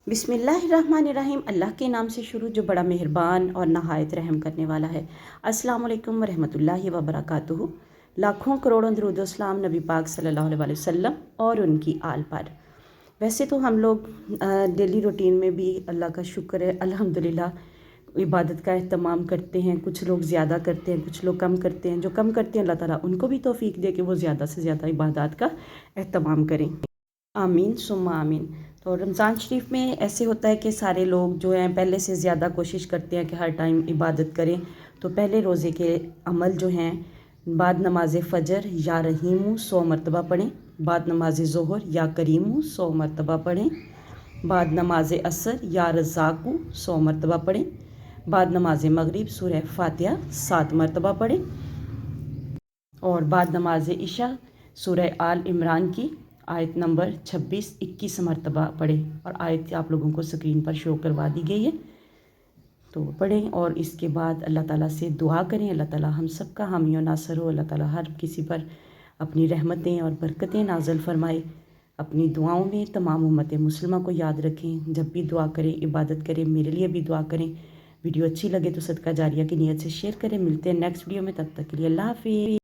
बिस्मिल्लाहिर्रहमानिर्रहीम। अल्लाह के नाम से शुरू जो बड़ा मेहरबान और नहायत रहम करने वाला है। अस्सलाम वालेकुम रहमतुल्लाहि व बरकातुहू। लाखों करोड़ों दरूद सलाम नबी पाक सल्लल्लाहु अलैहि वसल्लम और उनकी आल पर। वैसे तो हम लोग डेली रूटीन में भी अल्लाह का शुक्र है अल्हम्दुलिल्लाह इबादत का एहतमाम करते हैं। कुछ लोग ज़्यादा करते हैं, कुछ लोग कम करते हैं। जो कम करते हैं अल्लाह ताला उनको भी तौफीक दे कि वो ज़्यादा से ज़्यादा इबादत का एहतमाम करें। आमीन सुम्मा आमीन। तो रमज़ान शरीफ में ऐसे होता है कि सारे लोग जो हैं पहले से ज़्यादा कोशिश करते हैं कि हर टाइम इबादत करें। तो पहले रोज़े के अमल जो हैं, बाद नमाज फ़जर या रहीमु 100 मरतबा पढ़ें, बाद नमाज ज़ोहर या करीमु 100 मरतबा पढ़ें, बाद नमाज असर या रज़ाक़ु 100 मरतबा पढ़ें, बाद नमाज मगरिब सूरह फातिहा 7 मरतबा पढ़ें और बाद नमाज इशा सूरह आल इमरान की आयत नंबर 26-21 मरतबा पढ़ें। और आयत आप लोगों को स्क्रीन पर शो करवा दी गई है, तो पढ़ें। और इसके बाद अल्लाह ताला से दुआ करें, अल्लाह ताला हम सब का हामी और नासर हो। अल्लाह ताला हर किसी पर अपनी रहमतें और बरकतें नाज़िल फरमाए। अपनी दुआओं में तमाम उम्मत मुस्लिमा को याद रखें। जब भी दुआ करें, इबादत करें, मेरे लिए भी दुआ करें। वीडियो अच्छी लगे तो सदका जारिया की नीयत से शेयर करें। मिलते हैं नेक्स्ट वीडियो में, तब तक के लिए अल्लाह हाफ़िज़।